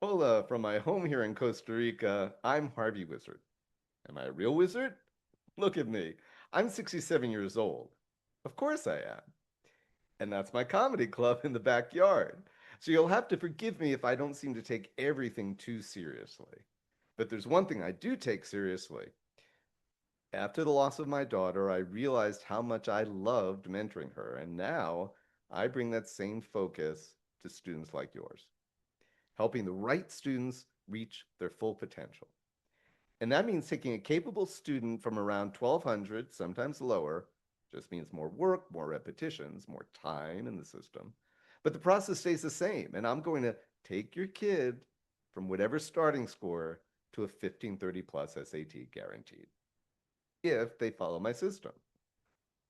Hola, from my home here in Costa Rica, I'm Harvey Wizard. Am I a real wizard? Look at me. I'm 67 years old. Of course I am. And that's my comedy club in the backyard. So you'll have to forgive me if I don't seem to take everything too seriously. But there's one thing I do take seriously. After the loss of my daughter, I realized how much I loved mentoring her, and now I bring that same focus to students like yours, helping the right students reach their full potential. And that means taking a capable student from around 1200, sometimes lower, just means more work, more repetitions, more time in the system. But the process stays the same. And I'm going to take your kid from whatever starting score to a 1530 plus SAT guaranteed if they follow my system.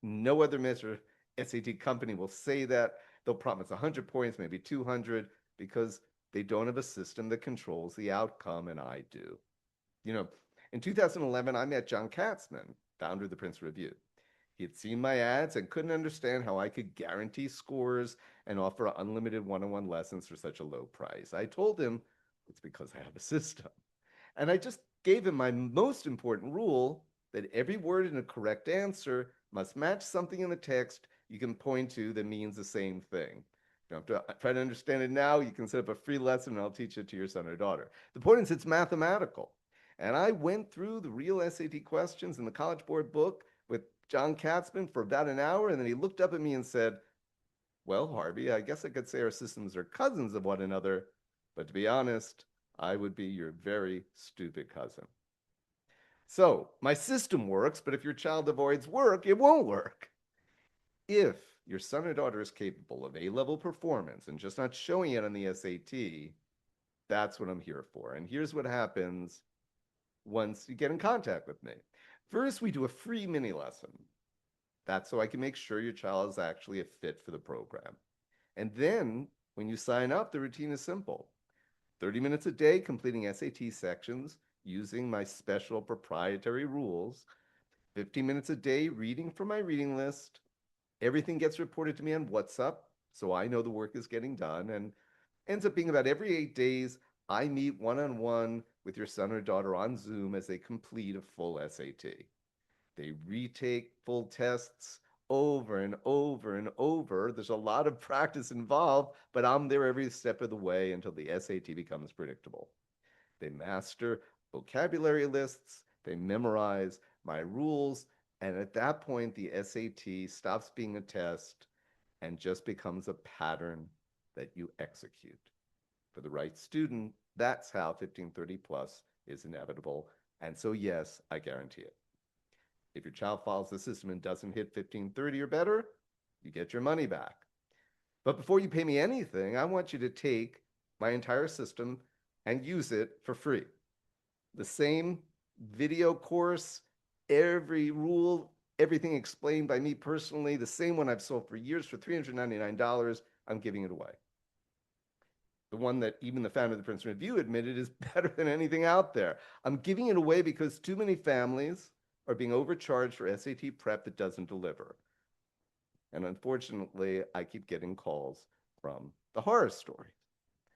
No other measure SAT company will say that. They'll promise 100 points, maybe 200, because they don't have a system that controls the outcome, and I do. You know, in 2011, I met John Katzman, founder of the Prince Review. He had seen my ads and couldn't understand how I could guarantee scores and offer unlimited one on one lessons for such a low price. I told him it's because I have a system. And I just gave him my most important rule that every word in a correct answer must match something in the text you can point to that means the same thing. You don't have to try to understand it now. You can set up a free lesson and I'll teach it to your son or daughter. The point is, it's mathematical. And I went through the real SAT questions in the College Board book with John Katzman for about an hour. And then he looked up at me and said, well, Harvey, I guess I could say our systems are cousins of one another. But to be honest, I would be your very stupid cousin. So my system works, but if your child avoids work, it won't work. If your son or daughter is capable of A-level performance and just not showing it on the SAT, that's what I'm here for. And here's what happens once you get in contact with me. First, we do a free mini lesson. That's so I can make sure your child is actually a fit for the program. And then when you sign up, the routine is simple. 30 minutes a day completing SAT sections using my special proprietary rules, 15 minutes a day reading from my reading list. Everything gets reported to me on WhatsApp, so I know the work is getting done, and ends up being about every 8 days, I meet one on one with your son or daughter on Zoom as they complete a full SAT. They retake full tests over and over and over. There's a lot of practice involved, but I'm there every step of the way until the SAT becomes predictable. They master vocabulary lists, they memorize my rules, and at that point, the SAT stops being a test and just becomes a pattern that you execute. For the right student, that's how 1530 plus is inevitable. And so, yes, I guarantee it. If your child follows the system and doesn't hit 1530 or better, you get your money back. But before you pay me anything, I want you to take my entire system and use it for free. The same video course, every rule, everything explained by me personally, the same one I've sold for years for $399. I'm giving it away. The one that even the founder of the Princeton Review admitted is better than anything out there. I'm giving it away because too many families are being overcharged for SAT prep that doesn't deliver. And unfortunately, I keep getting calls from the horror story.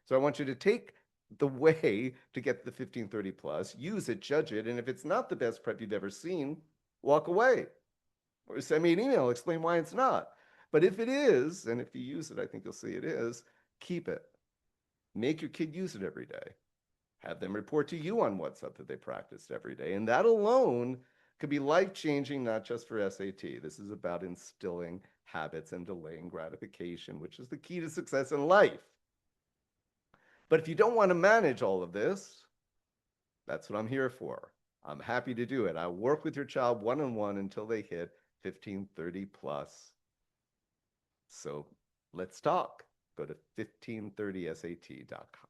So I want you to take the way to get the 1530 plus, use it, judge it, and if it's not the best prep you've ever seen, walk away. Or send me an email, explain why it's not. But if it is, and if you use it, I think you'll see it is, keep it. Make your kid use it every day. Have them report to you on WhatsApp that they practiced every day. And that alone could be life-changing, not just for SAT. This is about instilling habits and delaying gratification, which is the key to success in life. But if you don't want to manage all of this, that's what I'm here for. I'm happy to do it. I work with your child one-on-one until they hit 1530 plus. So let's talk. Go to 1530sat.com.